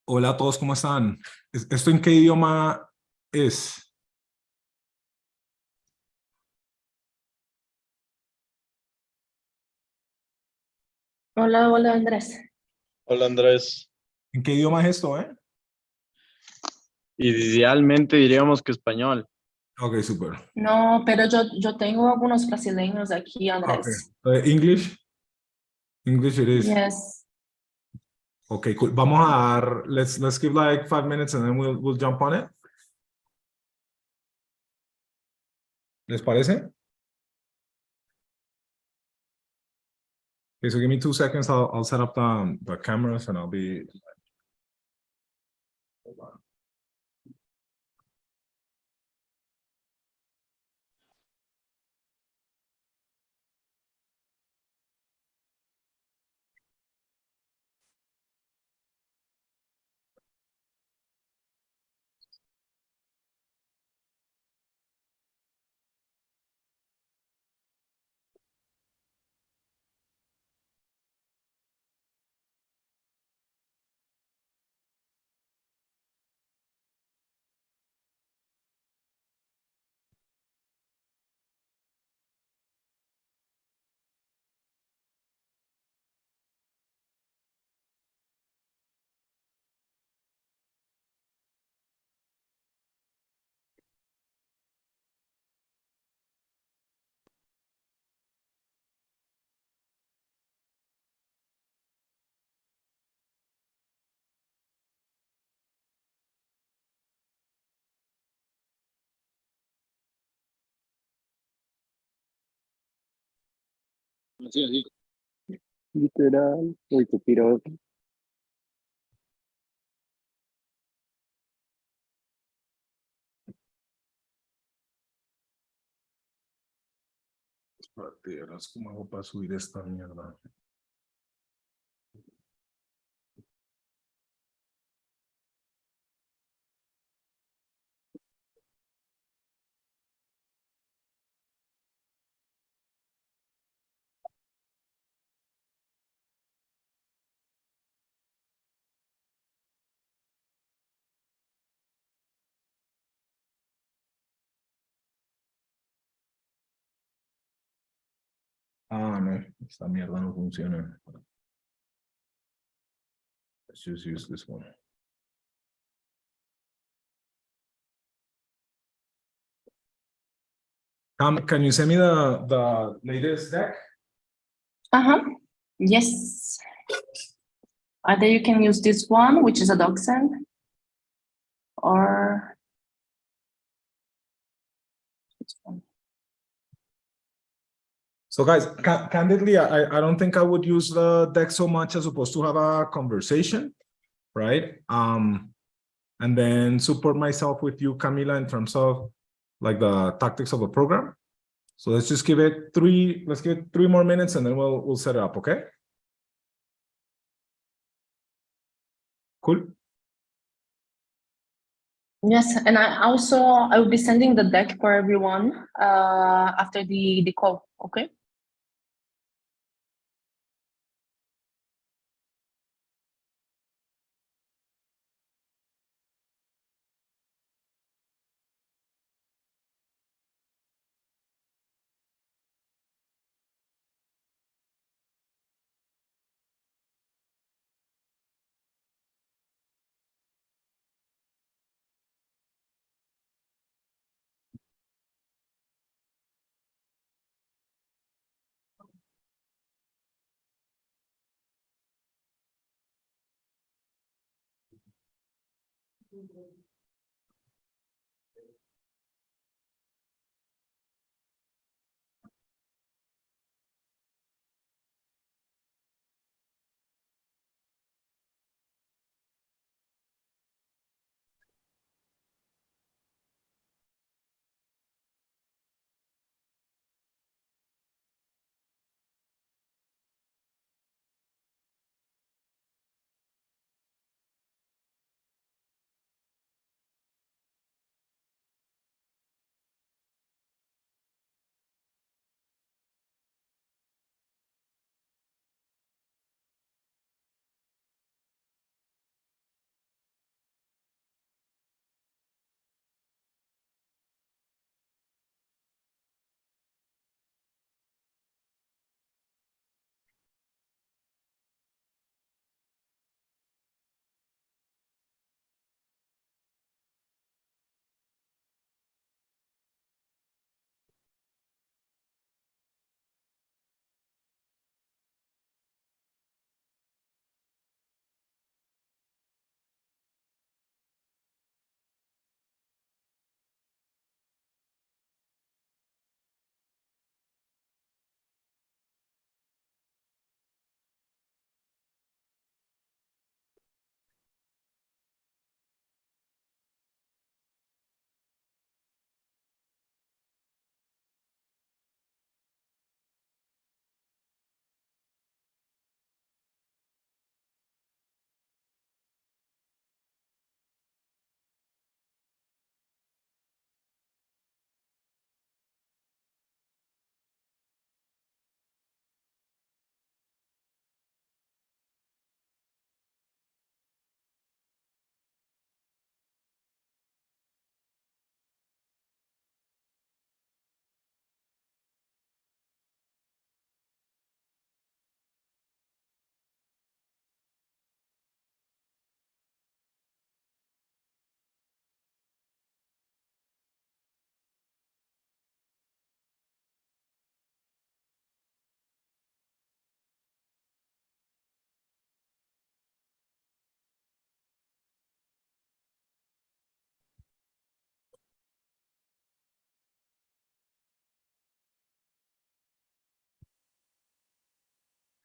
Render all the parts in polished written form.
Hola a todos, ¿cómo están? ¿Esto en qué idioma es? Hola, hola Andrés. Hola Andrés, ¿En qué idioma es esto, eh? idealmente diríamos que español. Ok, super. No, pero yo tengo algunos brasileños aquí, Ok. Andrés. English? English it is. Yes. Ok, cool. Vamos a dar, let's give like 5 minutes and then we'll jump on it. ¿Les parece? Okay, so give me 2 seconds. I'll set up the cameras and I'll be. Sí, sí. Literal, uy, qué piro. Espérate, verás ¿cómo hago para subir esta mierda? Ah, no, esta mierda no funciona. Let's just use this one. Can you send me the latest deck? Uh-huh. Yes. Either you can use this one, which is a DocSend, or this one. So guys, candidly, I don't think I would use the deck so much as opposed to have a conversation, right? And then support myself with you, Camila, in terms of like the tactics of the program. So let's just give it let's give it 3 more minutes and then we'll set it up, okay? Cool. Yes, and I will be sending the deck for everyone after the call, okay?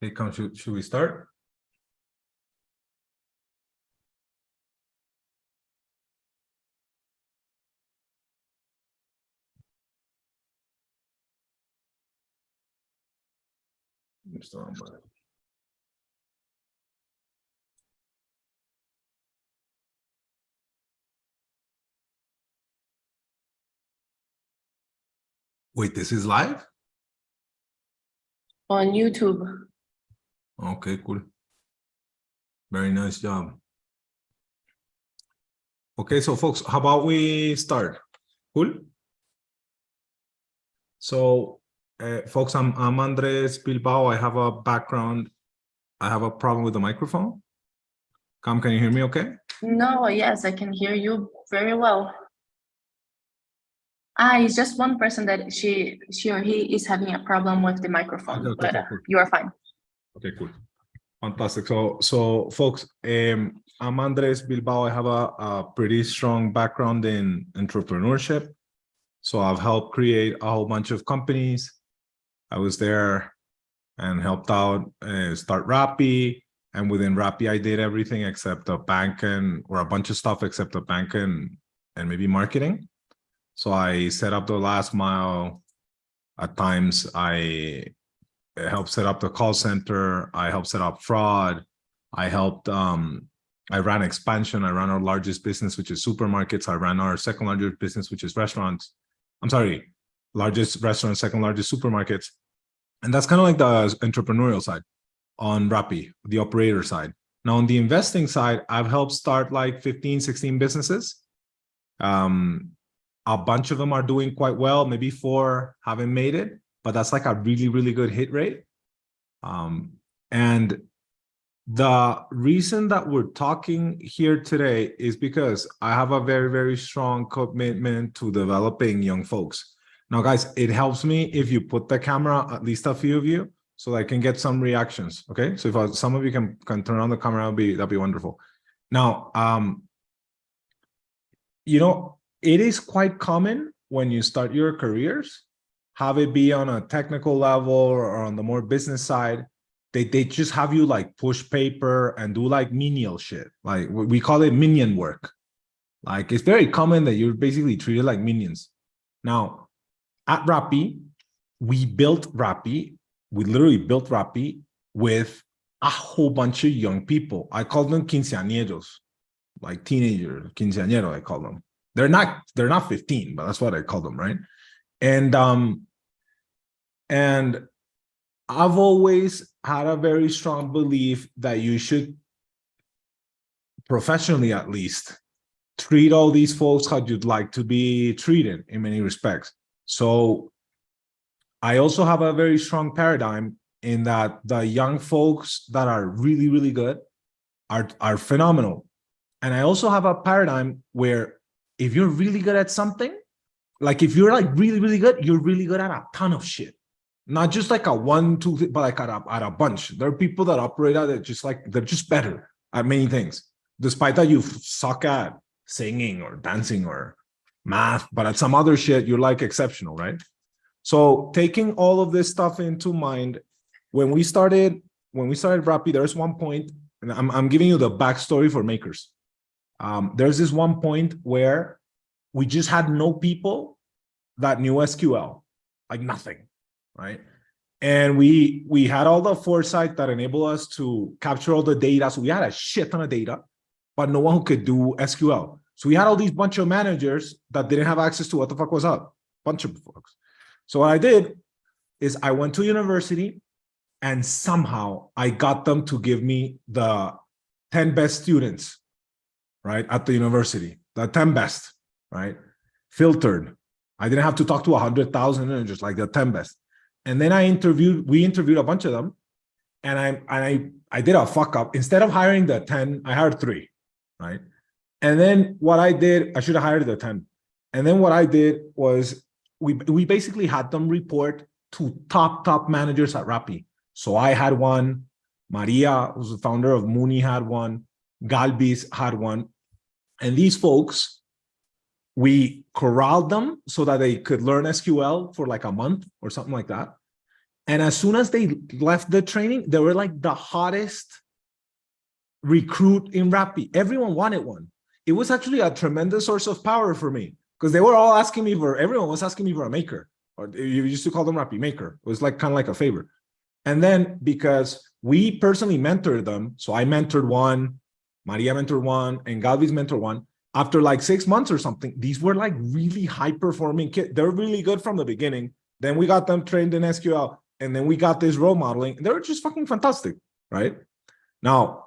Okay, should we start? Wait, this is live? On YouTube. Okay, cool. Very nice job. Okay, so folks, how about we start? Cool. So, folks, I'm Andres Bilbao. I have a background. I have a problem with the microphone. Cam, can you hear me okay? No, yes, I can hear you very well. It's just one person that she or he is having a problem with the microphone, Okay, but cool. you are fine. Okay, cool. Fantastic. So folks, I'm Andres Bilbao. I have a pretty strong background in entrepreneurship. So I've helped create a whole bunch of companies. I was there and helped out start Rappi. And within Rappi, I did everything except a bank or a bunch of stuff except a bank and maybe marketing. So I set up the last mile. At times, I helped set up the call center. I helped set up fraud. I helped, I ran expansion. I ran our largest business, which is supermarkets. I ran our second largest business, which is restaurants. I'm sorry, largest restaurant, second largest supermarkets. And that's kind of like the entrepreneurial side on Rappi, the operator side. Now on the investing side, I've helped start like 15, 16 businesses. A bunch of them are doing quite well. Maybe 4 haven't made it, but that's like a really, really good hit rate. And the reason that we're talking here today is because I have a very, very strong commitment to developing young folks. Now, guys, it helps me if you put the camera, at least a few of you, so I can get some reactions. Okay, so if some of you can turn on the camera, that'd be wonderful. Now, you know, it is quite common when you start your careers, have it be on a technical level or on the more business side, they just have you like push paper and do like menial shit. Like we call it minion work. Like it's very common that you're basically treated like minions. Now, at Rappi, we built Rappi. We literally built Rappi with a whole bunch of young people. I call them quinceañeros, like teenagers, quinceañero, I call them. They're not 15, but that's what I call them, right? And I've always had a very strong belief that you should, professionally at least, treat all these folks how you'd like to be treated in many respects. So I also have a very strong paradigm in that the young folks that are really, really good are phenomenal. And I also have a paradigm where if you're really good at something, like if you're like really, really good, you're really good at a ton of shit. Not just like a 1, 2, but like at a bunch. There are people that operate at it just like, they're just better at many things, despite that you suck at singing or dancing or math, but at some other shit, you're like exceptional, right? So taking all of this stuff into mind, when we started Rappi, there's one point, and I'm giving you the backstory for makers. There's this one point where we just had no people that knew SQL, like nothing, right? And we had all the foresight that enabled us to capture all the data. So we had a shit ton of data, but no one who could do SQL. So we had all these bunch of managers that didn't have access to what the fuck was up, bunch of folks. So what I did is I went to university and somehow I got them to give me the 10 best students, right, at the university, the 10 best, right, filtered. I didn't have to talk to 100,000 managers, like the 10 best. And then we interviewed a bunch of them, and I did a fuck up. Instead of hiring the 10, I hired 3, right? And then what I did, I should have hired the 10. And then what I did was we basically had them report to top managers at Rappi. So I had one, Maria, who's the founder of Mooney, had one, Galvis had one. And these folks, we corralled them so that they could learn SQL for like a month or something like that. And as soon as they left the training, they were like the hottest recruit in Rappi. Everyone wanted one. It was actually a tremendous source of power for me because they were all asking me for, everyone was asking me for a maker, or you used to call them Rappi maker. It was like kind of like a favor. And then because we personally mentored them, so I mentored one, Maria mentored one, and Galvis mentored one. After like 6 months or something, these were like really high performing kids. They're really good from the beginning. Then we got them trained in SQL, and then we got this role modeling. They were just fucking fantastic, right? Now,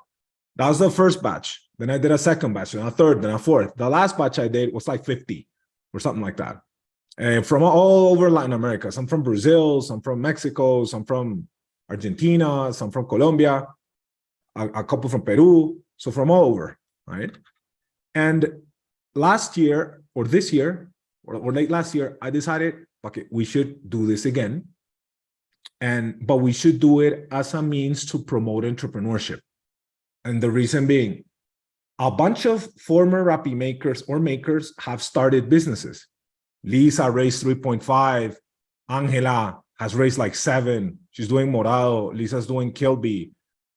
that was the first batch. Then I did a second batch, then a third, then a fourth. The last batch I did was like 50 or something like that. And from all over Latin America, some from Brazil, some from Mexico, some from Argentina, some from Colombia, a couple from Peru. So from all over, right? And last year, or this year, or late last year, I decided, okay, we should do this again. But we should do it as a means to promote entrepreneurship. And the reason being, a bunch of former Rappi makers or makers have started businesses. Lisa raised 3.5. Angela has raised like 7. She's doing Morado. Lisa's doing Kilby.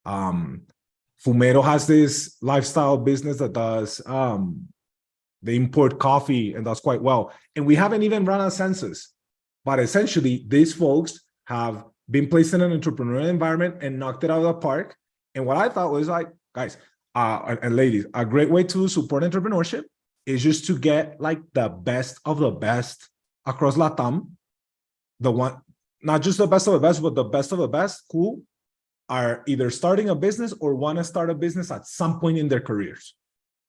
Fumero has this lifestyle business that does, they import coffee and does quite well. And we haven't even run a census. But essentially, these folks have been placed in an entrepreneurial environment and knocked it out of the park. And what I thought was like, guys and ladies, a great way to support entrepreneurship is just to get like the best of the best across LATAM. The one, not just the best of the best, but the best of the best who are either starting a business or want to start a business at some point in their careers,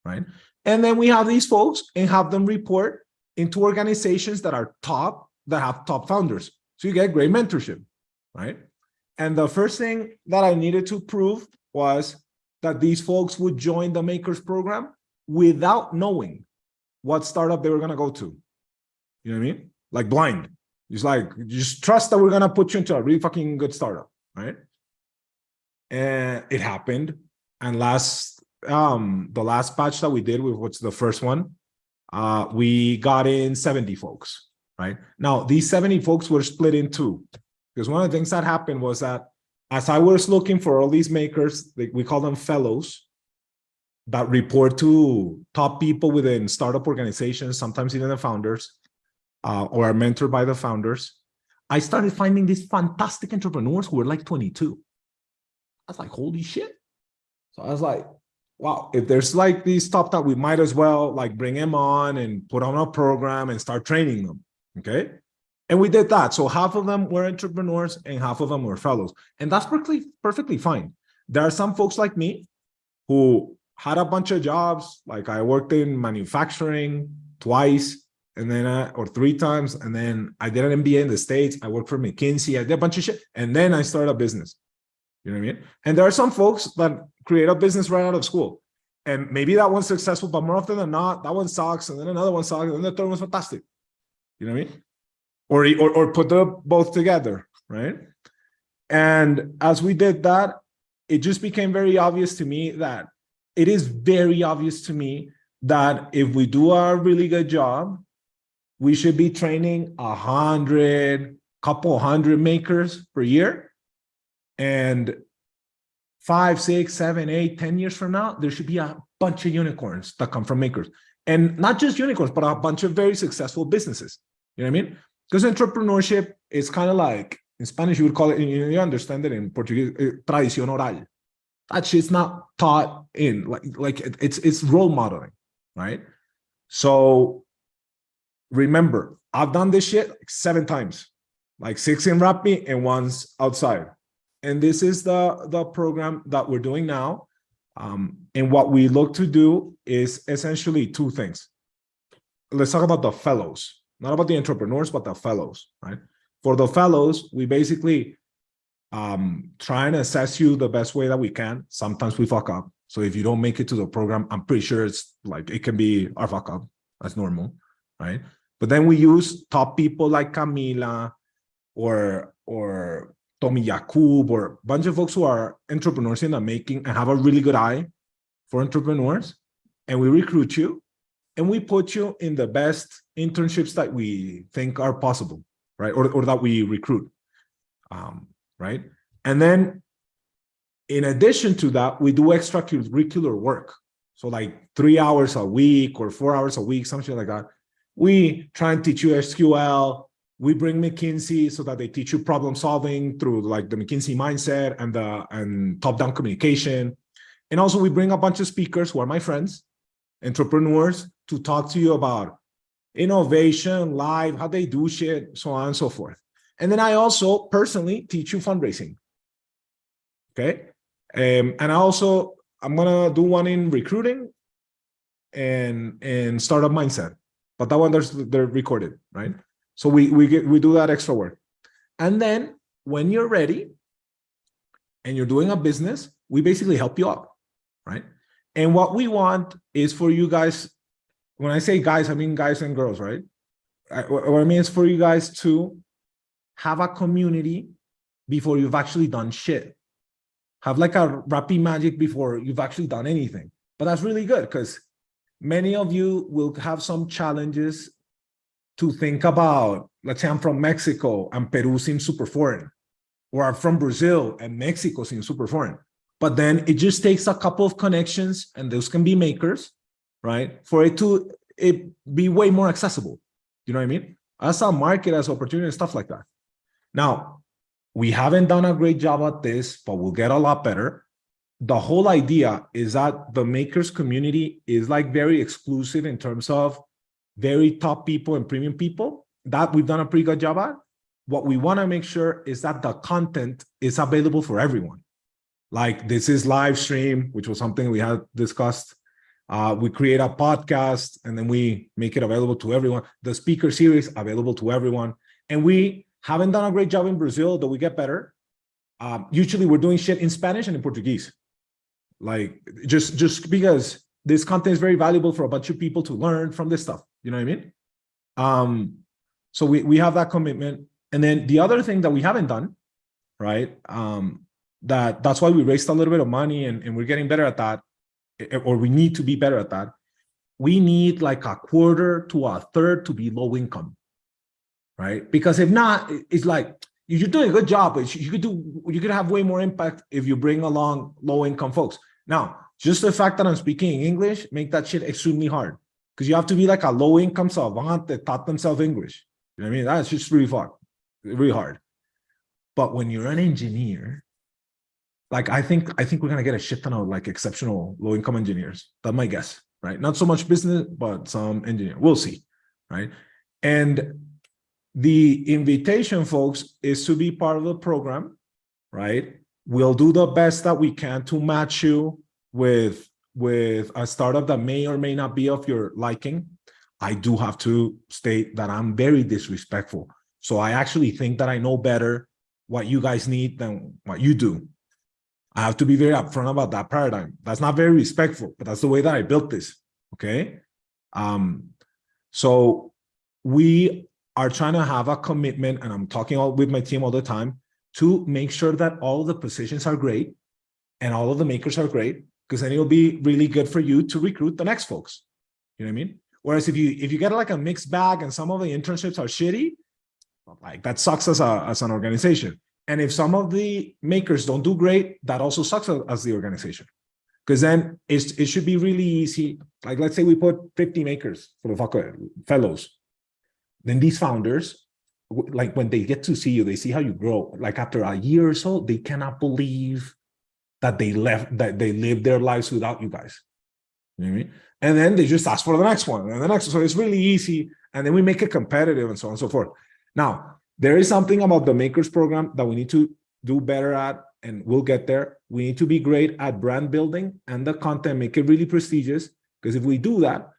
right? And then we have these folks and have them report into organizations that are top, that have top founders. So you get great mentorship, right? And the first thing that I needed to prove was that these folks would join the Makers program without knowing what startup they were going to go to. You know what I mean? Like blind. It's like, just trust that we're going to put you into a really fucking good startup, right? And it happened. And the last batch that we did, with what's the first one, we got in 70 folks, right? Now, these 70 folks were split in two, because one of the things that happened was that as I was looking for all these makers, we call them fellows, that report to top people within startup organizations, sometimes even the founders, or are mentored by the founders, I started finding these fantastic entrepreneurs who were like 22. I was like, holy shit. So I was like, wow, if there's like these top that, we might as well like bring them on and put on a program and start training them, okay? And we did that. So half of them were entrepreneurs and half of them were fellows. And that's perfectly fine. There are some folks like me who had a bunch of jobs. Like I worked in manufacturing twice, and then or 3 times. And then I did an MBA in the States. I worked for McKinsey. I did a bunch of shit. And then I started a business. You know what I mean? And there are some folks that create a business right out of school. And maybe that one's successful, but more often than not, that one sucks. And then another one sucks. And then the third one's fantastic. You know what I mean? Or put them both together, right? And as we did that, it just became very obvious to me that it is very obvious to me that if we do a really good job, we should be training 100, couple hundred makers per year. And 5, 6, 7, 8, 10 years from now, there should be a bunch of unicorns that come from makers. And not just unicorns, but a bunch of very successful businesses. You know what I mean? Because entrepreneurship is kind of like, in Spanish, you would call it, you understand it in Portuguese, tradición oral. That shit's not taught in, like it's role modeling, right? So remember, I've done this shit like 7 times, like 6 in Rappi and once outside. And this is the program that we're doing now. And what we look to do is essentially 2 things. Let's talk about the fellows. Not about the entrepreneurs, but the fellows, right? For the fellows, we basically try and assess you the best way that we can. Sometimes we fuck up. So if you don't make it to the program, I'm pretty sure it's like, it can be our fuck up. That's normal, right? But then we use top people like Camila or Tommy Yakub, or a bunch of folks who are entrepreneurs in the making and have a really good eye for entrepreneurs. And we recruit you. And we put you in the best internships that we think are possible, right? Or that we recruit. right? And then in addition to that, we do extracurricular work. So like 3 hours a week or 4 hours a week, something like that. We try and teach you SQL. We bring McKinsey so that they teach you problem solving through like the McKinsey mindset and top-down communication. And also we bring a bunch of speakers who are my friends, entrepreneurs, to talk to you about innovation, live, how they do shit, so on and so forth. And then I also personally teach you fundraising. Okay. And I'm gonna do one in recruiting and startup mindset, but that one they're recorded, right? So we do that extra work. And then when you're ready and you're doing a business, we basically help you out, right? And what we want is for you guys, when I say guys, I mean guys and girls, right? What I mean is for you guys to have a community before you've actually done shit. Have like a rapid magic before you've actually done anything. But that's really good because many of you will have some challenges to think about. Let's say I'm from Mexico and Peru seems super foreign, or I'm from Brazil and Mexico seems super foreign. But then it just takes a couple of connections, and those can be makers, right? For it to be way more accessible. You know what I mean? As a market, as opportunity, and stuff like that. Now, we haven't done a great job at this, but we'll get a lot better. The whole idea is that the makers community is like very exclusive in terms of very top people and premium people. That we've done a pretty good job at. What we want to make sure is that the content is available for everyone. Like this is live stream, which was something we had discussed. We create a podcast and then we make it available to everyone. The speaker series available to everyone. And we haven't done a great job in Brazil, though we get better. Usually we're doing shit in Spanish and in Portuguese. Like just because this content is very valuable for a bunch of people to learn from this stuff. You know what I mean? So we have that commitment. And then the other thing that we haven't done, right? That's why we raised a little bit of money and we're getting better at that, or we need to be better at that. We need like a quarter to a third to be low income, right? Because if not, it's like you're doing a good job, but you could have way more impact if you bring along low income folks. Now, just the fact that I'm speaking English make that shit extremely hard because you have to be like a low income savant that taught themselves English. You know what I mean? That's just really hard. But when you're an engineer, like I think we're gonna get a shit ton of like exceptional low income engineers. That's my guess, right? Not so much business, but some engineer. We'll see, right? And the invitation, folks, is to be part of the program, right? We'll do the best that we can to match you with a startup that may or may not be of your liking. I do have to state that I'm very disrespectful. So I actually think that I know better what you guys need than what you do. I have to be very upfront about that paradigm. That's not very respectful, but that's the way that I built this, okay? So we are trying to have a commitment, and I'm talking with my team all the time, to make sure that all of the positions are great and all of the makers are great, because then it'll be really good for you to recruit the next folks. You know what I mean? Whereas if you get like a mixed bag and some of the internships are shitty, like that sucks as an organization. And if some of the makers don't do great, that also sucks as the organization. Because then it should be really easy. Like let's say we put 50 makers for the fuck fellows. Then these founders, like when they get to see you, they see how you grow. Like after a year or so, they cannot believe that they lived their lives without you guys. You know what I mean? And then they just ask for the next one and the next one. So it's really easy. And then we make it competitive and so on and so forth. Now, there is something about the makers program that we need to do better at, and we'll get there. We need to be great at brand building and the content, make it really prestigious. Because if we do that,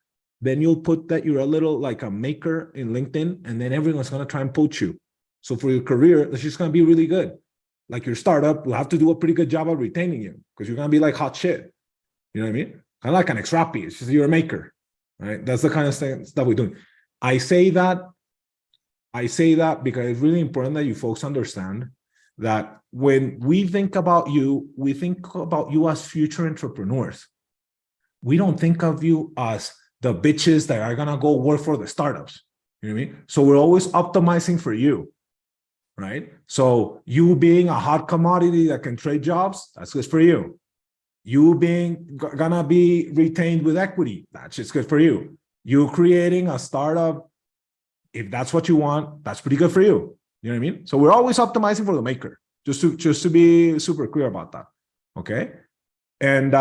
then you'll put that you're a little like a maker in LinkedIn, and then everyone's going to try and poach you. So for your career, it's just going to be really good. Like your startup will have to do a pretty good job of retaining you because you're going to be like hot shit. You know what I mean? Kind of like an ex-rappy. It's just you're a maker, right? That's the kind of things that we're doing. I say that because it's really important that you folks understand that when we think about you, we think about you as future entrepreneurs. We don't think of you as the bitches that are going to go work for the startups. You know what I mean? So we're always optimizing for you, right? So you being a hot commodity that can trade jobs, that's good for you. You being gonna be retained with equity, that's just good for you. You creating a startup, if that's what you want, that's pretty good for you. You know what I mean? So we're always optimizing for the maker, just to be super clear about that. Okay. And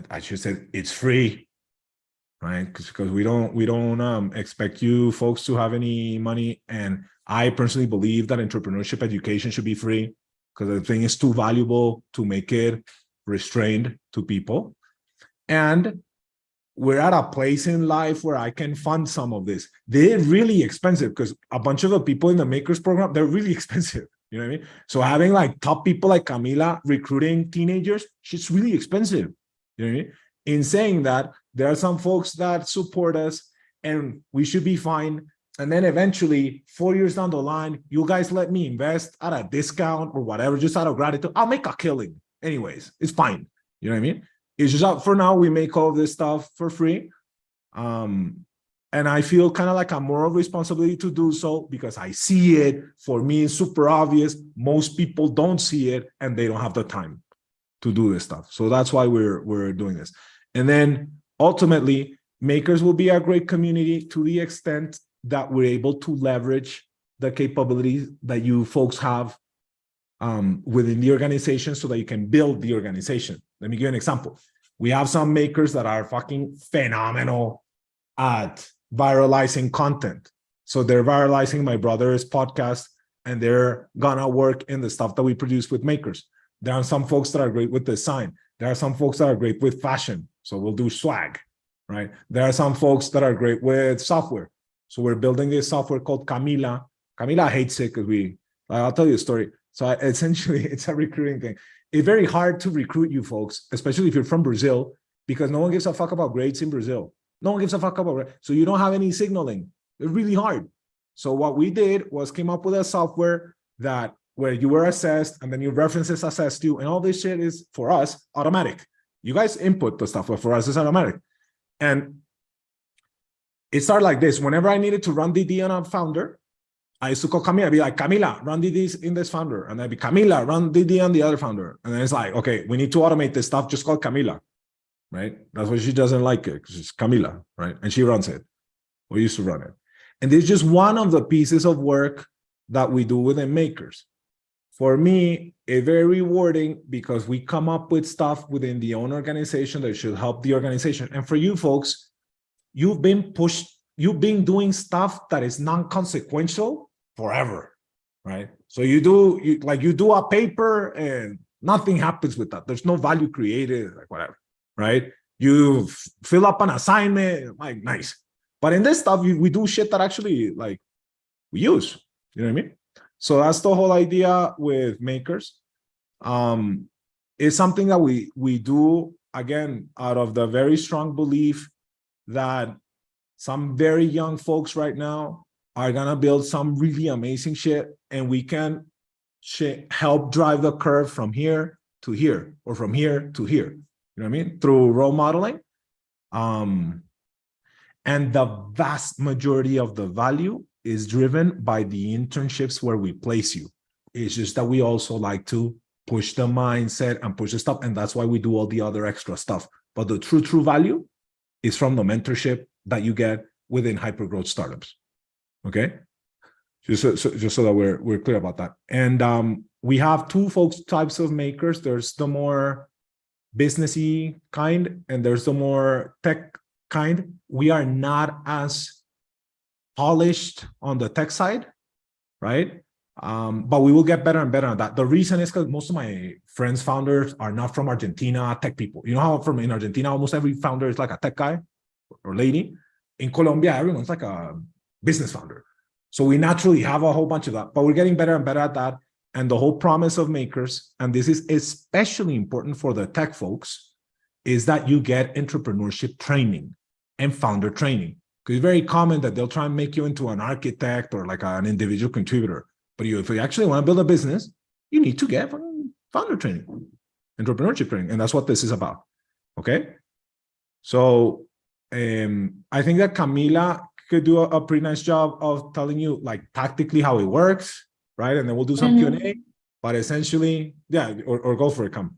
I should say it's free, right? Because we don't expect you folks to have any money. And I personally believe that entrepreneurship education should be free because the thing is too valuable to make it restrained to people. And we're at a place in life where I can fund some of this. They're really expensive because a bunch of the people in the makers program, they're really expensive. You know what I mean? So having like top people like Camila recruiting teenagers, she's really expensive. You know what I mean? In saying that, there are some folks that support us and we should be fine. And then eventually, 4 years down the line, you guys let me invest at a discount or whatever, just out of gratitude. I'll make a killing. Anyways, it's fine. You know what I mean? It's just for now, we make all this stuff for free. And I feel kind of like a moral responsibility to do so because I see it. For me, it's super obvious. Most people don't see it and they don't have the time to do this stuff. So that's why we're doing this. And then ultimately, makers will be a great community to the extent that we're able to leverage the capabilities that you folks have within the organization so that you can build the organization. Let me give you an example. We have some makers that are fucking phenomenal at viralizing content. So they're viralizing my brother's podcast and they're gonna work in the stuff that we produce with makers. There are some folks that are great with design. There are some folks that are great with fashion. So we'll do swag, right? There are some folks that are great with software. So we're building this software called Camila. Camila hates it because I'll tell you a story. So essentially, it's a recruiting thing. It's very hard to recruit you folks, especially if you're from Brazil, because no one gives a fuck about grades in Brazil. No one gives a fuck about grades. So you don't have any signaling. It's really hard. So what we did was came up with a software that where you were assessed and then your references assessed you, and all this shit is, for us, automatic. You guys input the stuff, but for us, it's automatic. And it started like this. Whenever I needed to run DD on a founder, I used to call Camila, I'd be like, Camila, run DDs in this founder. And I'd be, Camila, run DD on the other founder. And then it's like, okay, we need to automate this stuff. Just call Camila, right? That's why she doesn't like it, because it's Camila, right? And she runs it, or used to run it. And this is just one of the pieces of work that we do within makers. For me, it's very rewarding because we come up with stuff within the own organization that should help the organization. And for you folks, you've been doing stuff that is non-consequential forever, right? So you do a paper and nothing happens with that. There's no value created, like whatever, right? You fill up an assignment, like nice. But in this stuff, we do shit that actually like we use, you know what I mean? So that's the whole idea with makers. It's something that we do, again, out of the very strong belief that some very young folks right now are gonna build some really amazing shit, and we can help drive the curve from here to here, or from here to here. You know what I mean? Through role modeling. And the vast majority of the value is driven by the internships where we place you. It's just that we also like to push the mindset and push the stuff, and that's why we do all the other extra stuff. But the true value is from the mentorship that you get within hypergrowth startups. Okay, just so that we're clear about that. And we have two types of makers. There's the more businessy kind, and there's the more tech kind. We are not as polished on the tech side, right? But we will get better and better at that. The reason is because most of my friends, founders, are not from Argentina, tech people. You know how in Argentina, almost every founder is like a tech guy or lady. In Colombia, everyone's like a business founder. So we naturally have a whole bunch of that, but we're getting better and better at that. And the whole promise of makers, and this is especially important for the tech folks, is that you get entrepreneurship training and founder training. Because it's very common that they'll try and make you into an architect or like an individual contributor. But if you actually want to build a business, you need to get founder training, entrepreneurship training. And that's what this is about. Okay. So I think that Camila could do a pretty nice job of telling you like tactically how it works. right? And then we'll do some Q&A, but essentially, yeah, or go for it, come.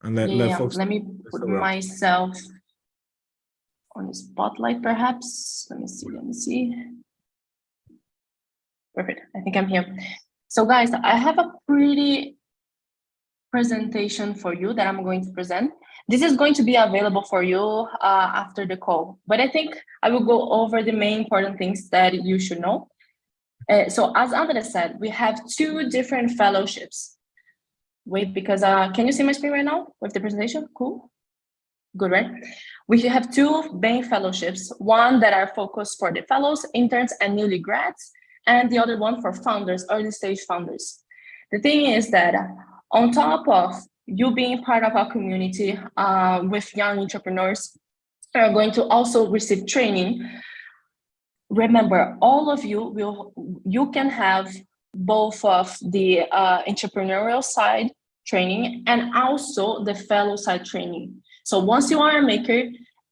And let folks. Let me put myself on the spotlight, perhaps. Let me see. Perfect, I think I'm here. So guys, I have a pretty presentation for you that I'm going to present. This is going to be available for you after the call, but I think I will go over the main important things that you should know. So as Andres said, we have 2 different fellowships. Wait, because can you see my screen right now with the presentation? Cool, good, right? We have 2 main fellowships, one that are focused for the fellows, interns, and newly grads, and the other one for founders, early stage founders. The thing is that on top of you being part of our community with young entrepreneurs, you are going to also receive training. Remember, all of you can have both of the entrepreneurial side training and also the fellow side training. So once you are a maker,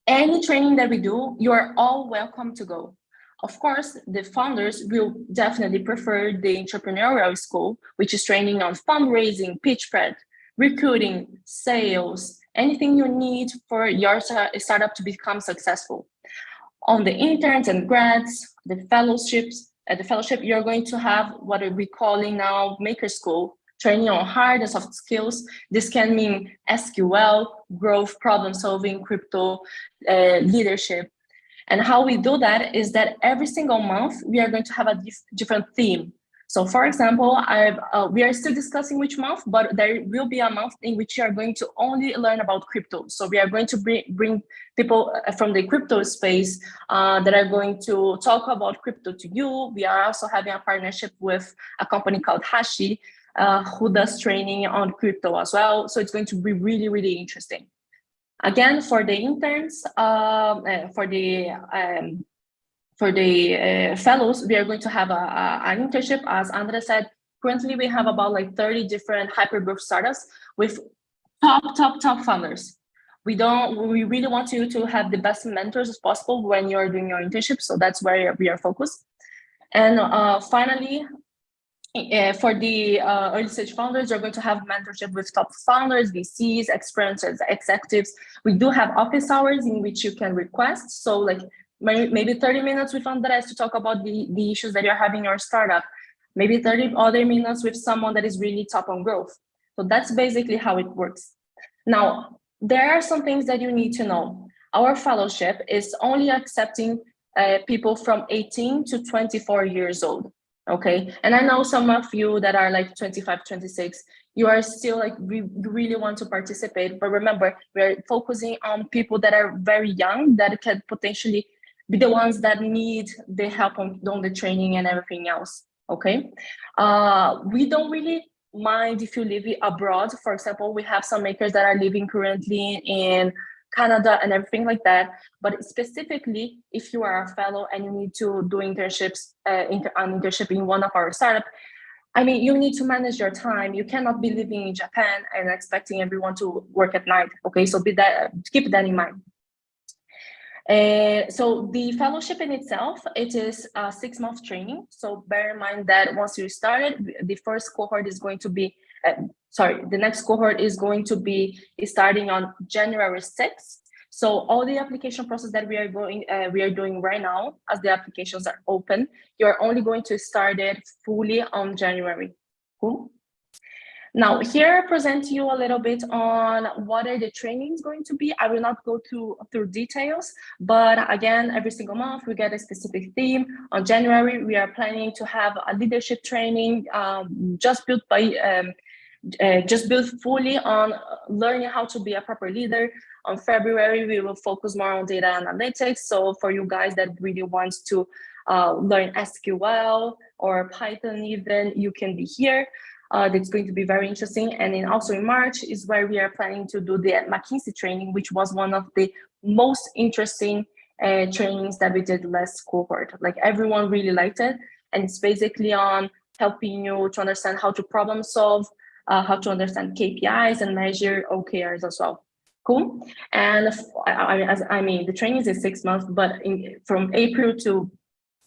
any training that we do, you are all welcome to go. Of course, the founders will definitely prefer the entrepreneurial school, which is training on fundraising, pitch prep, recruiting, sales, anything you need for your startup to become successful. On the interns and grads, the fellowships, at the fellowship, you're going to have what we're calling now Maker School, training on hard and soft skills. This can mean SQL, growth, problem solving, crypto, leadership. And how we do that is that every single month, we are going to have a different theme. So for example, we are still discussing which month, but there will be a month in which you are going to only learn about crypto. So we are going to bring people from the crypto space that are going to talk about crypto to you. We are also having a partnership with a company called Hashi, who does training on crypto as well. So it's going to be really, really interesting. Again, for the interns, for the fellows, we are going to have an internship. As Andres said, currently we have about like 30 different hypergrowth startups with top founders. We really want you to have the best mentors as possible when you're doing your internship. So that's where we are focused. And finally, for the early stage founders, you're going to have mentorship with top founders, VCs, experienced executives. We do have office hours in which you can request. So like maybe 30 minutes with Andres to talk about the issues that you're having in your startup. Maybe 30 other minutes with someone that is really top on growth. So that's basically how it works. Now, there are some things that you need to know. Our fellowship is only accepting people from 18 to 24 years old. Okay, and I know some of you that are like 25, 26, you are still like, we really want to participate, but remember, we're focusing on people that are very young, that can potentially be the ones that need the help on the training and everything else, okay? We don't really mind if you live abroad. For example, we have some makers that are living currently in Canada and everything like that. But specifically, if you are a fellow and you need to do internships, an internship in one of our startups, I mean, you need to manage your time. You cannot be living in Japan and expecting everyone to work at night. Okay, so keep that in mind. So the fellowship in itself, it is a 6-month training. So bear in mind that once you started, the first cohort is going to be, the next cohort is going to be starting on January 6th. So all the application process that we are doing right now, as the applications are open, you're only going to start it fully on January. Cool. Now, here I present to you a little bit on what are the trainings going to be. I will not go through details, but again, every single month we get a specific theme. On January, we are planning to have a leadership training just built fully on learning how to be a proper leader. On February, we will focus more on data analytics. So for you guys that really want to learn SQL or Python even, you can be here. That's going to be very interesting. And then also in March is where we are planning to do the McKinsey training, which was one of the most interesting trainings that we did last cohort. Like everyone really liked it. And it's basically on helping you to understand how to problem solve, how to understand KPIs and measure OKRs as well. Cool. And the training is 6 months, but from April to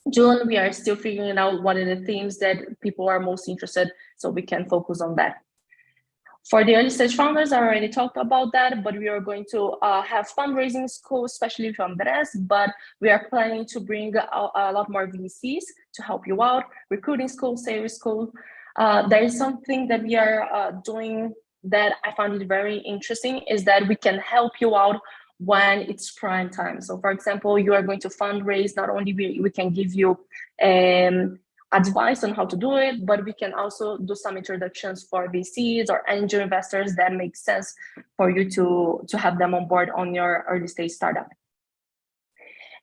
June, we are still figuring out what are the themes that people are most interested, so we can focus on that. For the early stage founders, I already talked about that, but we are going to have fundraising school, especially from Andres, but we are planning to bring a lot more VCs to help you out, recruiting school, sales school. There is something that we are doing that I found it very interesting, is that we can help you out when it's prime time. So for example, you are going to fundraise, not only we can give you advice on how to do it, but we can also do some introductions for VCs or angel investors that make sense for you to have them on board on your early stage startup.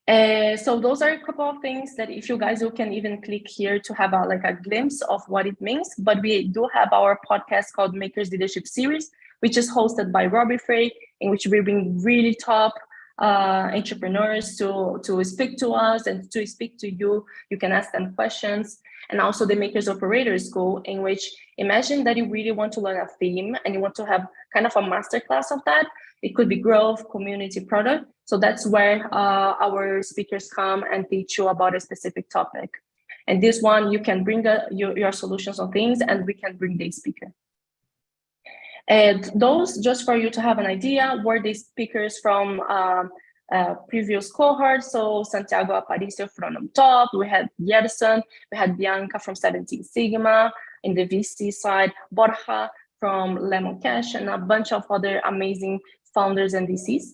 So those are a couple of things that if you guys, you can even click here to have a glimpse of what it means. But we do have our podcast called Makers Leadership Series, which is hosted by Robbie Frey, in which we bring really top entrepreneurs to speak to us and to speak to you. You can ask them questions. And also the Makers Operator School, in which imagine that you really want to learn a theme and you want to have kind of a masterclass of that. It could be growth, community, product. So that's where our speakers come and teach you about a specific topic. And this one, you can bring your solutions on things, and we can bring the speaker. And those, just for you to have an idea, were the speakers from previous cohorts. So Santiago Aparicio from top, we had Yerson, we had Bianca from 17 Sigma in the VC side, Borja from Lemon Cash, and a bunch of other amazing founders and VCs.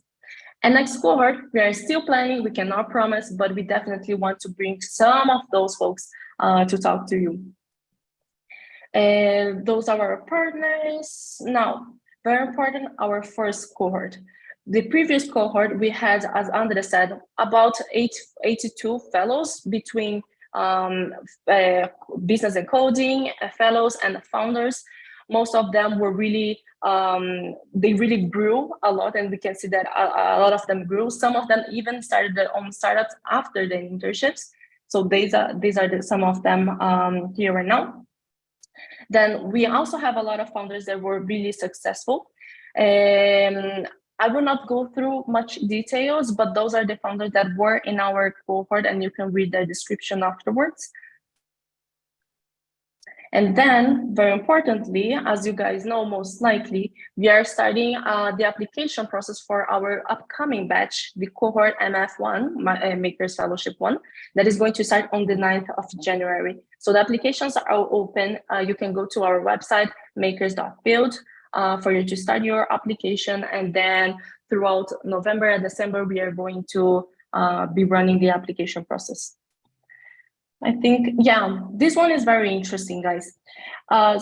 And next cohort, we are still planning, we cannot promise, but we definitely want to bring some of those folks to talk to you. And those are our partners. Now, very important, our first cohort. The previous cohort, we had, as Andre said, about 82 fellows between business and coding fellows and founders. Most of them were really, they really grew a lot, and we can see that a lot of them grew. Some of them even started their own startups after the internships. So these are some of them here right now. Then we also have a lot of founders that were really successful. I will not go through much details, but those are the founders that were in our cohort, and you can read the description afterwards. And then, very importantly, as you guys know, most likely, we are starting the application process for our upcoming batch, the cohort MF1, Makers Fellowship 1, that is going to start on the 9th of January. So the applications are all open. You can go to our website, makers.build, for you to start your application. And then throughout November and December, we are going to be running the application process. I think, yeah, this one is very interesting, guys.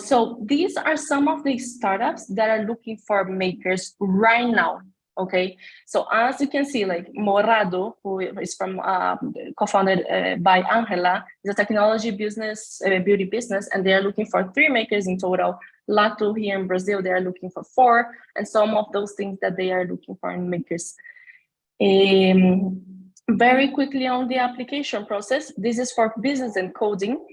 So these are some of the startups that are looking for makers right now, okay? So as you can see, like Morado, who is from co-founded by Angela, is a technology business, beauty business, and they are looking for 3 makers in total. Lato here in Brazil, they are looking for 4, and some of those things that they are looking for in makers. Very quickly on the application process, this is for business and coding.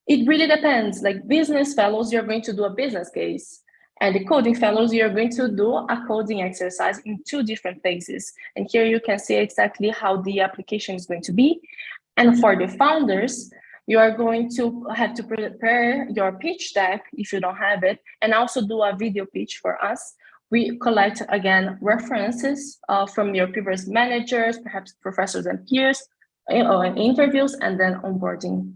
It really depends. Like business fellows, you're going to do a business case. And the coding fellows, you're going to do a coding exercise in 2 different phases. And here you can see exactly how the application is going to be. And for the founders, you are going to have to prepare your pitch deck if you don't have it, and also do a video pitch for us. We collect, again, references from your previous managers, perhaps professors and peers, and interviews, and then onboarding.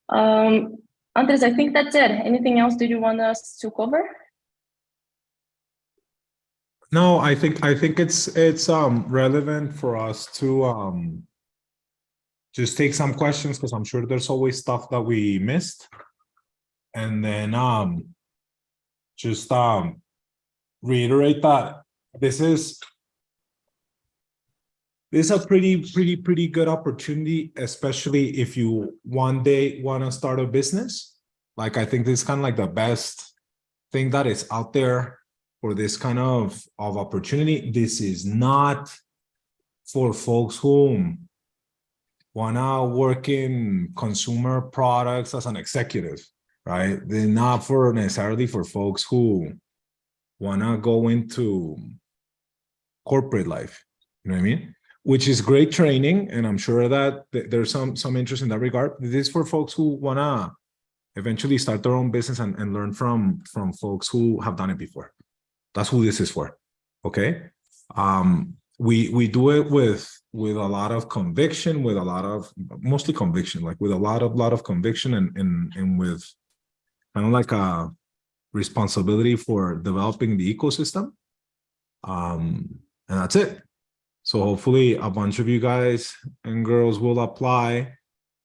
Andres, I think that's it. Anything else did you want us to cover? No, I think it's relevant for us to just take some questions, because I'm sure there's always stuff that we missed, and then just reiterate that this is a pretty good opportunity, especially if you one day want to start a business. Like, I think this is kind of like the best thing that is out there for this kind of opportunity. This is not for folks who wanna work in consumer products as an executive, right? They're not necessarily for folks who wanna go into corporate life. You know what I mean? which is great training, and I'm sure that there's some interest in that regard. This is for folks who wanna eventually start their own business and learn from folks who have done it before. That's who this is for. Okay. We do it with a lot of conviction, with a lot of mostly conviction, like with a lot of conviction and with kind of like a responsibility for developing the ecosystem. And that's it. So hopefully a bunch of you guys and girls will apply.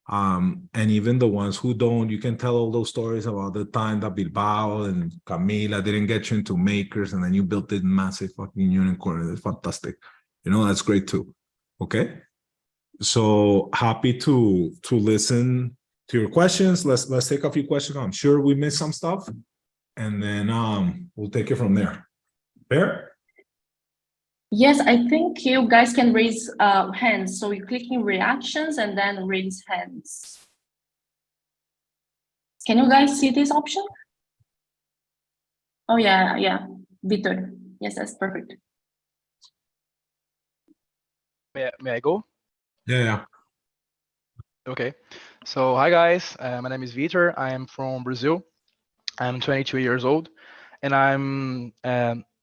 And even the ones who don't, you can tell all those stories about the time that Bilbao and Camila didn't get you into makers, and then you built this massive fucking unicorn. It's fantastic. You know, that's great too. Okay. So happy to listen to your questions. Let's take a few questions. I'm sure we missed some stuff, and then we'll take it from there. Fair? Yes, I think you guys can raise hands. So you're clicking reactions and then raise hands. Can you guys see this option? Oh yeah, Victor. Yes, that's perfect. May I go? Yeah. Okay. So hi guys, my name is Vitor. I am from Brazil. I'm 22 years old, and I'm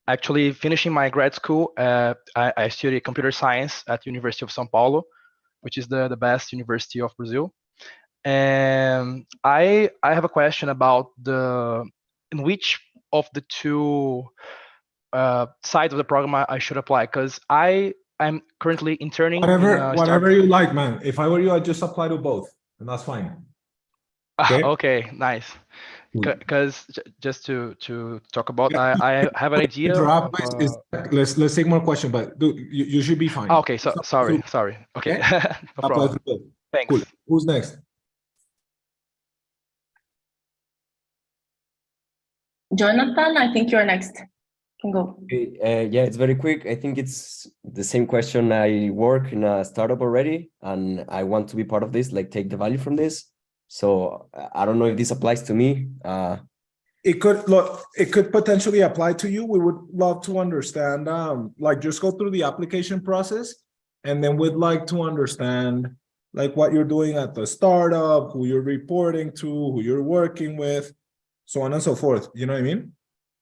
actually finishing my grad school. I study computer science at University of São Paulo, which is the best university of Brazil. And I have a question about in which of the two sides of the program I should apply, because I'm currently interning. Whatever you like, man. If I were you, I'd just apply to both, and that's fine. Okay, okay, nice. Because just to talk about, Yeah. I have an idea. Let's take more questions, but dude, you should be fine. Okay, so sorry. Okay, no problem. Thanks. Cool. Who's next? Jonathan, I think you're next. Can go. Yeah, it's very quick. I think it's the same question. I work in a startup already, and I want to be part of this, like take the value from this. So I don't know if this applies to me. It could potentially apply to you. We would love to understand, like just go through the application process, and then we'd like to understand like what you're doing at the startup, who you're reporting to, who you're working with, so on and so forth. You know what I mean?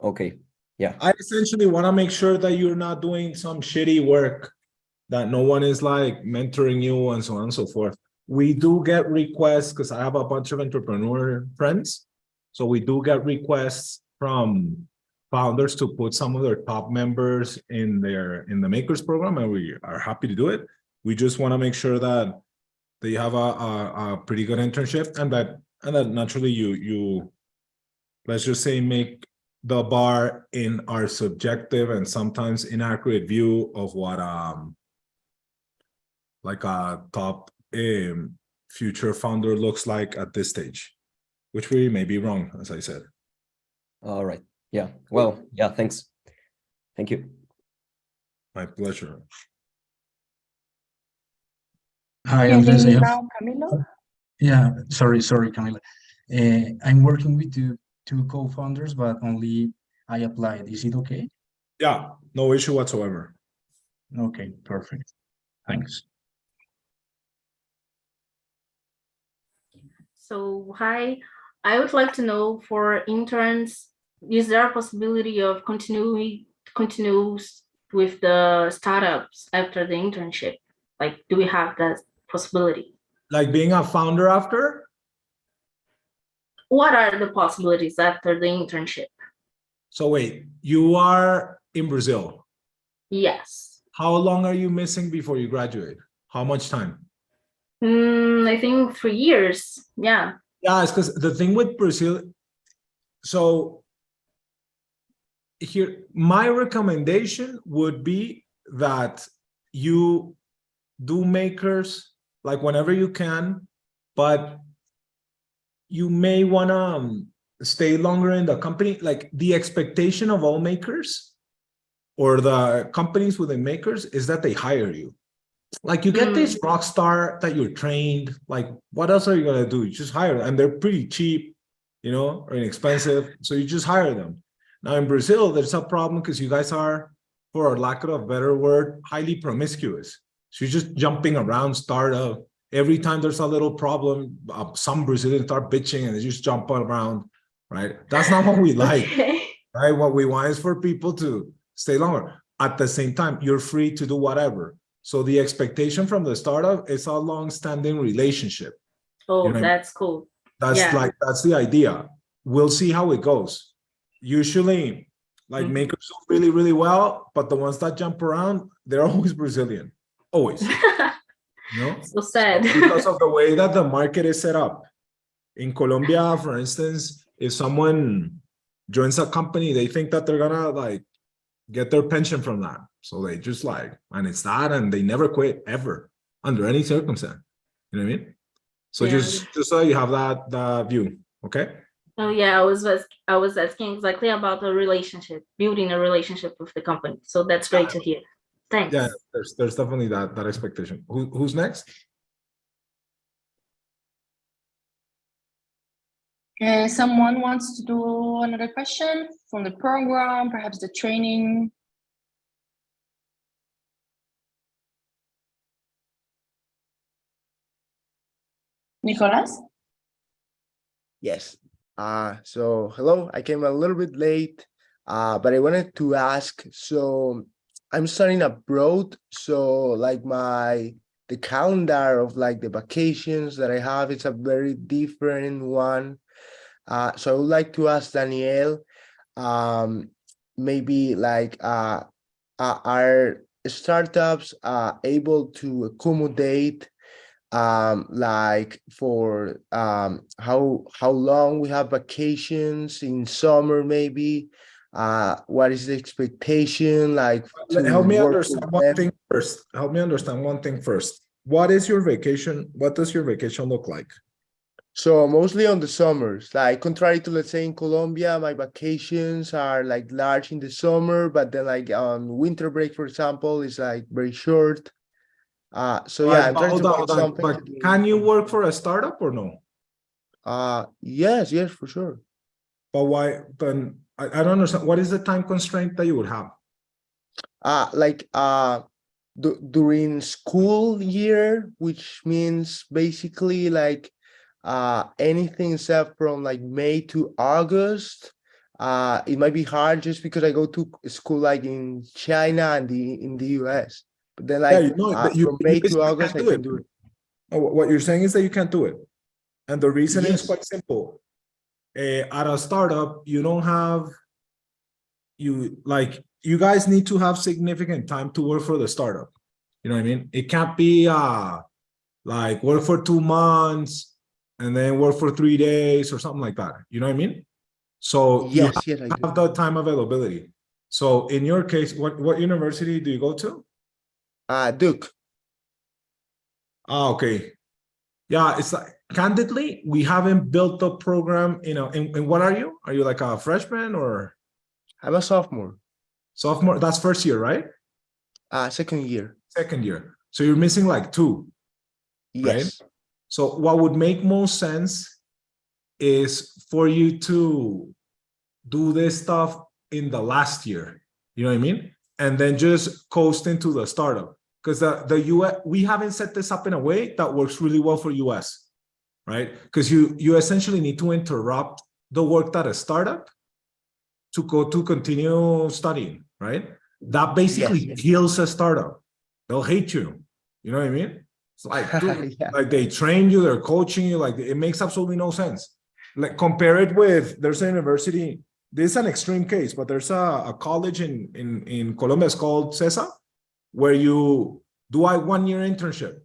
Okay. Yeah. I essentially want to make sure that you're not doing some shitty work, that no one is like mentoring you and so on and so forth. We do get requests because I have a bunch of entrepreneur friends. So we do get requests from founders to put some of their top members in the makers program, and we are happy to do it. We just want to make sure that they have a pretty good internship, and that naturally you let's just say make the bar in our subjective and sometimes inaccurate view of what like a top future founder looks like at this stage, which we may be wrong, as I said. All right. Yeah. Well, yeah, thanks. Thank you. My pleasure. Hi, Can Andres. you now, Camilo? Yeah, sorry, Camila. I'm working with two co-founders, but only I applied. Is it okay? Yeah, no issue whatsoever. Okay, perfect. Thanks. So, hi, I would like to know for interns, is there a possibility of continues with the startups after the internship? Like, do we have that possibility? Like being a founder after? What are the possibilities after the internship? So wait, you are in Brazil. Yes. How long are you missing before you graduate? How much time? I think 3 years. Yeah. Yeah, it's because the thing with Brazil, so here, my recommendation would be that you do makers like whenever you can, but you may want to stay longer in the company. Like the expectation of all makers or the companies within makers is that they hire you. Like you get this rock star that you're trained, like what else are you going to do? You just hire them, and they're pretty cheap, you know, or inexpensive. So you just hire them. Now in Brazil, there's a problem because you guys are, for lack of a better word, highly promiscuous. She's just jumping around startup. Every time there's a little problem, some Brazilians start bitching and they just jump around, right? That's not what we like, Okay. right? What we want is for people to stay longer. At the same time, you're free to do whatever. So the expectation from the startup is a long-standing relationship. Oh, You know, that's cool. that's Yeah. that's the idea. We'll see how it goes. Usually, like makers do really, really well, but the ones that jump around, they're always Brazilian. Always. No, So sad. because of the way that the market is set up. In Colombia, for instance, if someone joins a company, they think that they're gonna like get their pension from that. So they just like, and it's that, and they never quit ever under any circumstance. You know what I mean? So Yeah. just so you have that view, okay? Oh yeah, I was asking exactly about the relationship, building a relationship with the company. So that's great to hear. Thanks. Yeah, there's definitely that expectation. Who's next? Someone wants to do another question from the program, perhaps the training. Nicolas? Yes. So hello, I came a little bit late, but I wanted to ask, so I'm studying abroad, so like the calendar of like the vacations that I have, it's a very different one. So I would like to ask Danielle, maybe like are startups able to accommodate like for how long we have vacations in summer, maybe what is the expectation like to Help me work understand with one them? thing first. Help me understand one thing first. What is your vacation? What does your vacation look like? So mostly on the summers, like contrary to, let's say, in Colombia, my vacations are like large in the summer, but then like on winter break, for example, is like very short. So yeah, Right, I'm but trying to hold find on. something But to do. can you work for a startup or no? Yes, for sure. But why? But I don't understand. What is the time constraint that you would have? Like during school year, which means basically like anything except from like May to August. It might be hard just because I go to school like in China and in the US. But then Yeah, like you know that you from May to basically August, can't I do can it. do it. Oh, what you're saying is that you can't do it. And the reason is Yes. quite simple. At a startup, you don't have, you guys need to have significant time to work for the startup. You know what I mean? It can't be like work for 2 months and then work for 3 days or something like that. You know what I mean? So you Yes, I do. have the time availability. So in your case, what university do you go to? Duke. Okay. Yeah, it's like candidly, we haven't built the program, you know, and what are you? Are you like a freshman or I'm a sophomore. sophomore? That's first year, right? Second year. Second year. So you're missing like 2, right? Yes. So what would make most sense is for you to do this stuff in the last year. You know what I mean? And then just coast into the startup. Because the US, we haven't set this up in a way that works really well for US, right? Because you essentially need to interrupt the work at a startup to go to continue studying, right? That basically Yes. kills a startup. They'll hate you. You know what I mean? It's like, dude, Yeah. like they train you, they're coaching you, like it makes absolutely no sense. Like compare it with, there's a university, this is an extreme case, but there's a college in Colombia, it's called CESA, where you do a 1-year internship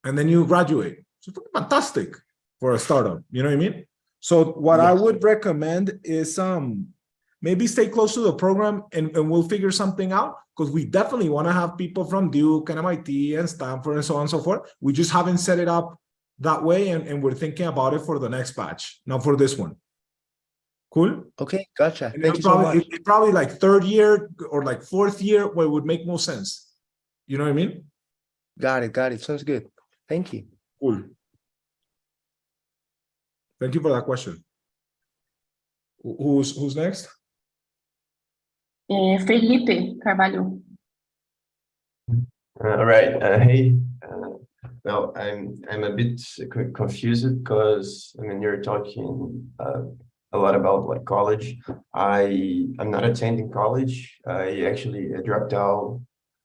and then you graduate. So it's fantastic for a startup. You know what I mean? So what I Yes. would recommend is maybe stay close to the program and we'll figure something out, because we definitely want to have people from Duke and MIT and Stanford and so on and so forth. We just haven't set it up that way, and we're thinking about it for the next batch, not for this one. Cool? Okay, gotcha. And Thank you so much. it probably like 3rd year or like 4th year where it would make more sense. You know what I mean? Got it. Sounds good. Thank you. Cool. Thank you for that question. Who's next? Felipe Carvalho. All right. Hey. Well, I'm a bit confused because I mean you're talking a lot about like college. I'm not attending college. I actually dropped out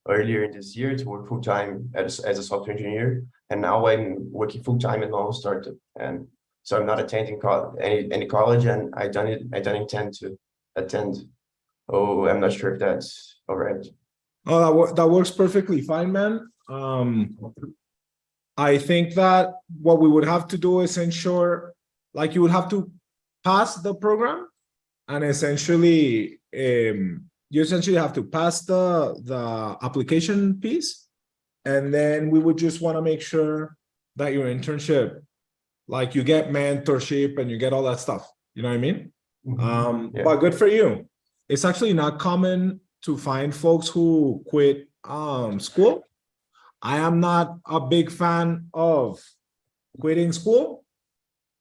earlier this year to work full time as a software engineer, and now I'm working full time in my own startup. And so I'm not attending any college, and I don't intend to attend. Oh, I'm not sure if that's all right. Oh, that works perfectly fine, man. I think that what we would have to do is ensure, like you would have to pass the program, and essentially, you essentially have to pass the application piece, and then we would just want to make sure that your internship, like you get mentorship and you get all that stuff. You know what I mean? Yeah. But good for you. It's actually not common to find folks who quit school. I am not a big fan of quitting school,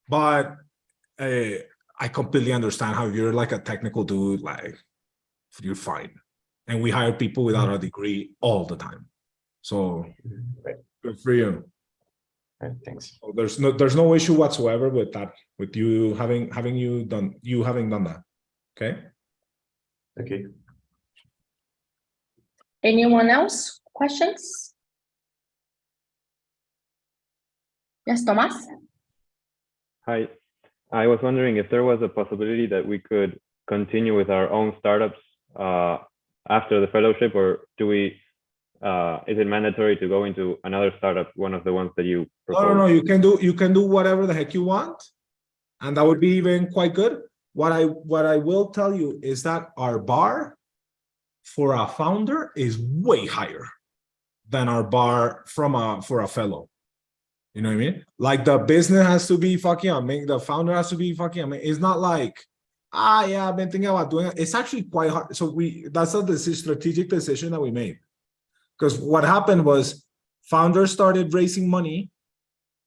but I completely understand how you're like a technical dude, like you're fine. And we hire people without a degree all the time. So Right. good for you. Right, thanks. So there's no issue whatsoever with that, with you having done that. Okay. Okay. Anyone else? Questions? Yes, Thomas? Hi, I was wondering if there was a possibility that we could continue with our own startups after the fellowship, or do we? Is it mandatory to go into another startup, one of the ones that you propose? No. You can do whatever the heck you want, and that would be even quite good. What I will tell you is that our bar for a founder is way higher than our bar for a fellow. You know what I mean? Like the business has to be fucking amazing. The founder has to be fucking amazing. It's not like, yeah, I've been thinking about doing it. It's actually quite hard. So that's a strategic decision that we made. Because what happened was founders started raising money,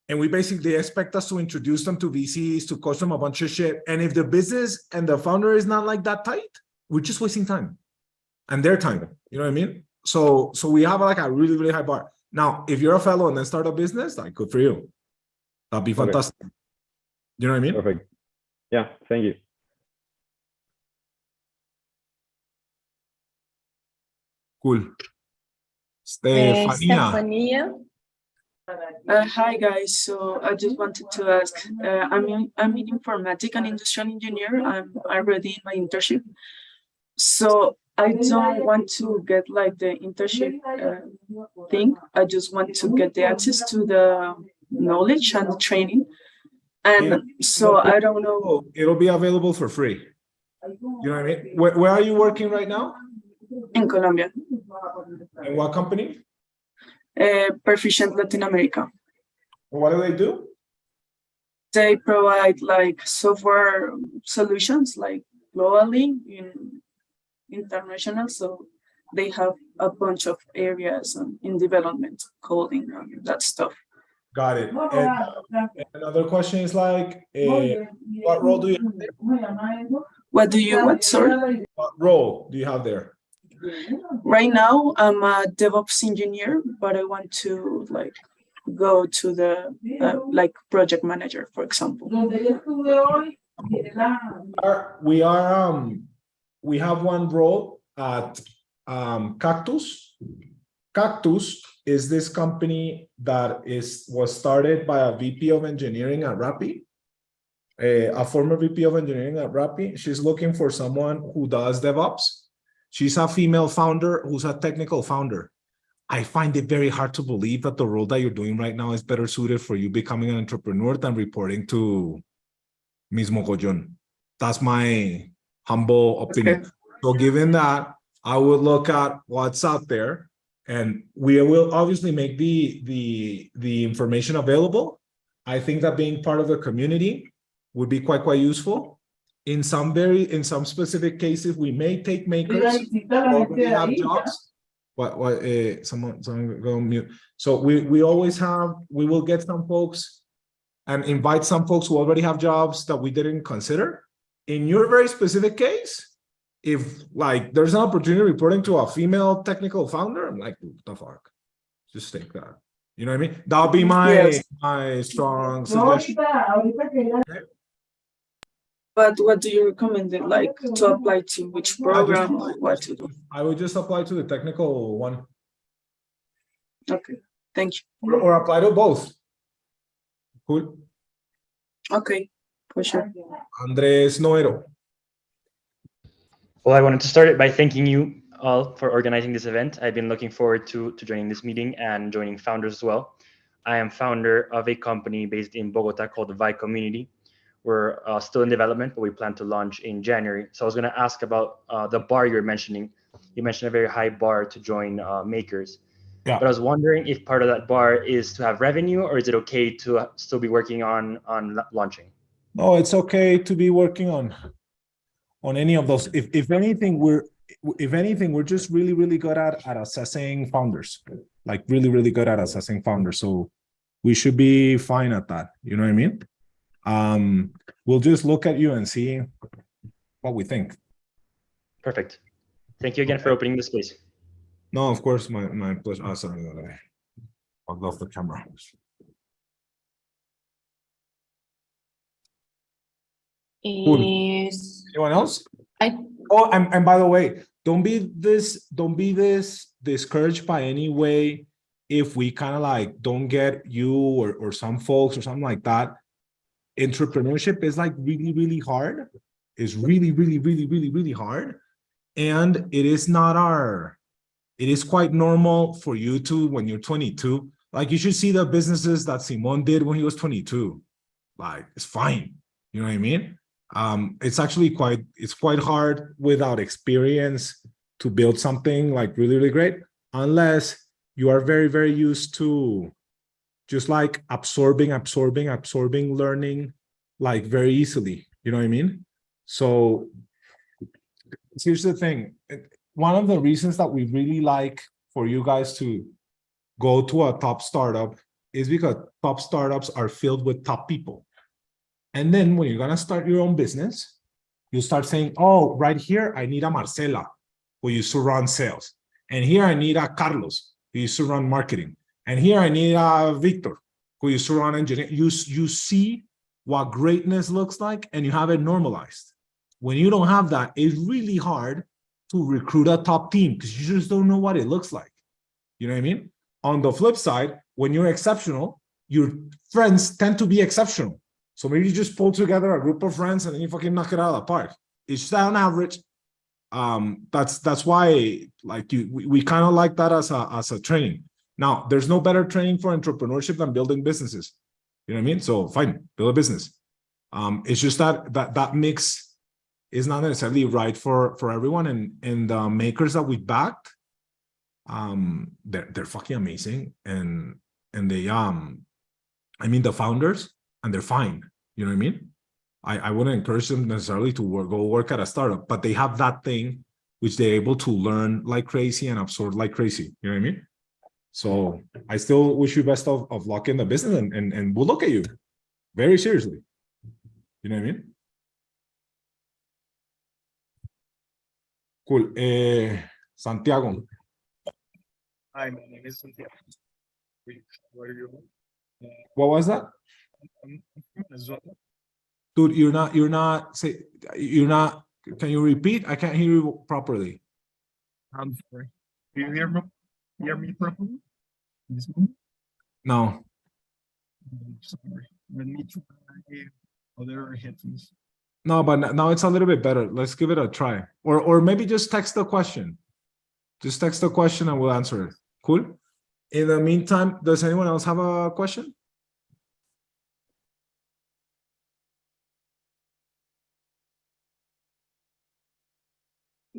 and we basically expect us to introduce them to VCs, to coach them a bunch of shit. And if the business and the founder is not like that tight, we're just wasting time and their time. You know what I mean? So we have like a really, really high bar. Now, if you're a fellow and then start a business, like good for you. That'd be fantastic. Okay. You know what I mean? Perfect. Yeah, thank you. Cool. Stefania. Hi guys, so I just wanted to ask, I'm in informatics and industrial engineer. I'm already in my internship. So I don't want to get like the internship thing. I just want to get the access to the knowledge and the training. And so I don't know. It'll be available for free. You know what I mean? Where are you working right now? In Colombia. And what company? Proficient Latin America. What do they do? They provide like software solutions like globally in international, so they have a bunch of areas in development, coding, and that stuff. Got it. And another question is like, what role do you have there? What do you want, sorry? What role do you have there? Right now, I'm a DevOps engineer, but I want to like go to the like project manager, for example. We have one role at Cactus. Cactus is this company that was started by a VP of engineering at Rappi, a former VP of engineering at Rappi. She's looking for someone who does DevOps. She's a female founder who's a technical founder. I find it very hard to believe that the role that you're doing right now is better suited for you becoming an entrepreneur than reporting to Ms. Mogollon. That's my humble opinion. Okay. So given that, I would look at what's out there, and we will obviously make the information available. I think that being part of the community would be quite useful. In some specific cases, we may take makers who already have jobs. Someone go on mute. So we will get some folks and invite some folks who already have jobs that we didn't consider. In your very specific case, if like there's an opportunity reporting to a female technical founder, I'm like, what the fuck? Just take that. You know what I mean? That'll be my Yes. my strong suggestion. But what do you recommend them, like to apply to which program or what to do? I would just apply to the technical one. Okay, thank you. Or apply to both. Cool. Okay, for sure. Andres Noero. Well, I wanted to start it by thanking you all for organizing this event. I've been looking forward to joining this meeting and joining founders as well. I am founder of a company based in Bogota called the Vi Community. We're still in development, but we plan to launch in January. So I was going to ask about the bar you're mentioning. You mentioned a very high bar to join makers. Yeah. But I was wondering if part of that bar is to have revenue, or is it okay to still be working on launching? No, it's okay to be working on any of those. If anything, we're just really good at assessing founders. Like really good at assessing founders. So we should be fine at that. You know what I mean? We'll just look at you and see what we think. Perfect. Thank you again for opening the space. No, of course, my pleasure. Oh, sorry, I logged off the camera. Is Anyone else? Oh, and by the way, don't be discouraged by any way if we kind of like don't get you or some folks or something like that. Entrepreneurship is like really hard. It's really hard. And it is quite normal for you to, when you're 22, like you should see the businesses that Simon did when he was 22. Like, it's fine. You know what I mean? It's actually quite hard without experience to build something like really great, unless you are very used to just like absorbing learning like very easily. You know what I mean? So here's the thing. One of the reasons that we really like for you guys to go to a top startup is because top startups are filled with top people. And then when you're going to start your own business, you start saying, oh, right here, I need a Marcela who used to run sales. And here I need a Carlos who used to run marketing. And here I need a Victor who used to run engineering. You see what greatness looks like and you have it normalized. When you don't have that, it's really hard to recruit a top team because you just don't know what it looks like. You know what I mean? On the flip side, when you're exceptional, your friends tend to be exceptional. So maybe you just pull together a group of friends and then you fucking knock it out of the park. It's just on average. That's why like we kind of like that as a training. Now, there's no better training for entrepreneurship than building businesses. You know what I mean? So fine, build a business. It's just that mix is not necessarily right for everyone. And the makers that we backed, they're fucking amazing. And they I mean the founders, and they're fine. You know what I mean? I wouldn't encourage them necessarily to go work at a startup, but they have that thing which they're able to learn like crazy and absorb like crazy. You know what I mean? So I still wish you best of luck in the business, and we'll look at you very seriously. You know what I mean? Cool. Santiago. Hi, my name is Santiago. Where are you? What was that? I'm from Venezuela. Dude, you're not, can you repeat? I can't hear you properly. I'm sorry. Do you hear me properly? This one? No. I'm sorry. Let me try other headphones. No, but now it's a little bit better. Let's give it a try. Or maybe just text the question. Just text the question and we'll answer it. Cool? In the meantime, does anyone else have a question?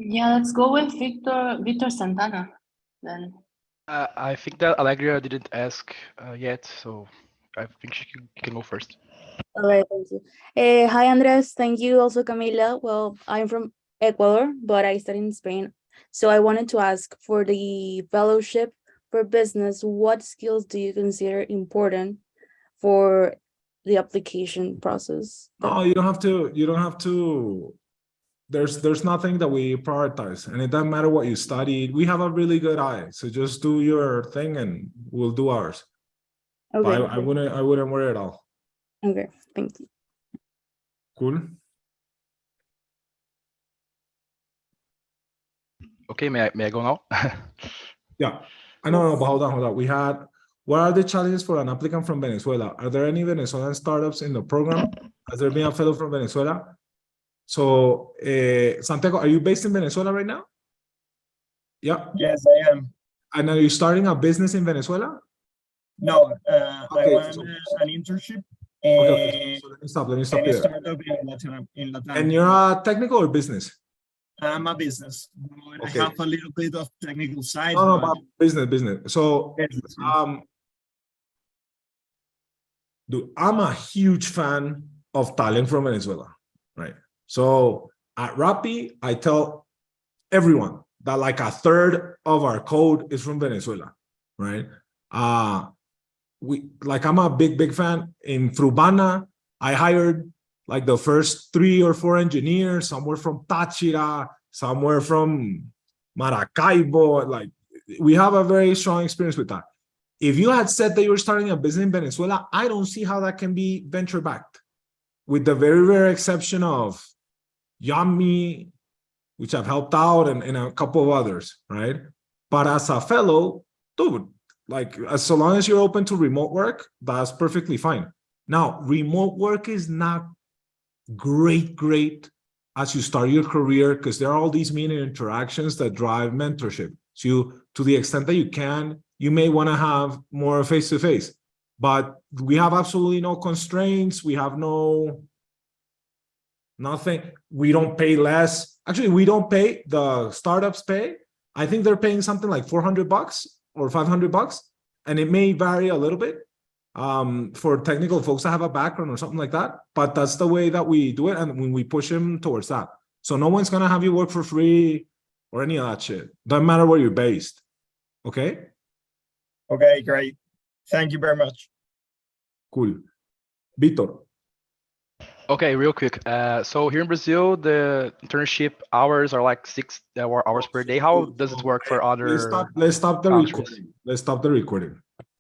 Yeah, let's go with Victor Santana then. I think that Alegria didn't ask yet, so I think she can go first. All right, thank you. Hi, Andres. Thank you. Also, Camila. Well, I'm from Ecuador, but I study in Spain. So I wanted to ask, for the fellowship for business, what skills do you consider important for the application process? Oh, you don't have to there's nothing that we prioritize, and it doesn't matter what you studied. We have a really good eye, so just do your thing and we'll do ours. Okay. But I wouldn't worry at all. Okay, thank you. Cool. Okay, may I go now? Yeah, I know, but hold on. What are the challenges for an applicant from Venezuela? Are there any Venezuelan startups in the program? Has there been a fellow from Venezuela? So, Santiago, are you based in Venezuela right now? Yeah. Yes, I am. And are you starting a business in Venezuela? No, Okay, I want an internship Okay. So let me stop and here. startup in Latin. And you're a technical or business? I'm a business. Okay. I have a little bit of technical side. No, but but business. So, business, yes. dude, I'm a huge fan of talent from Venezuela, right? So at Rappi, I tell everyone that like a third of our code is from Venezuela, right? I'm a big fan. In Frubana, I hired like the first 3 or 4 engineers, somewhere from Táchira, somewhere from Maracaibo. Like, we have a very strong experience with that. If you had said that you were starting a business in Venezuela, I don't see how that can be venture backed, with the very rare exception of Yummy, which I've helped out, and a couple of others, right? But as a fellow, dude, like, so long as you're open to remote work, that's perfectly fine. Now, remote work is not great as you start your career, because there are all these mean interactions that drive mentorship. So to the extent that you can, you may want to have more face-to-face, but we have absolutely no constraints. We have nothing. We don't pay less. Actually, we don't pay. The startups pay. I think they're paying something like $400 or $500, and it may vary a little bit for technical folks that have a background or something like that. But that's the way that we do it, and when we push them towards that. So no one's gonna have you work for free or any of that shit. Doesn't matter where you're based. Okay. Okay, great. Thank you very much. Cool. Vitor. Okay, real quick. So here in Brazil, the internship hours are like 6 hours per day. How does it work for other Let's stop the countries? recording. Let's stop the recording.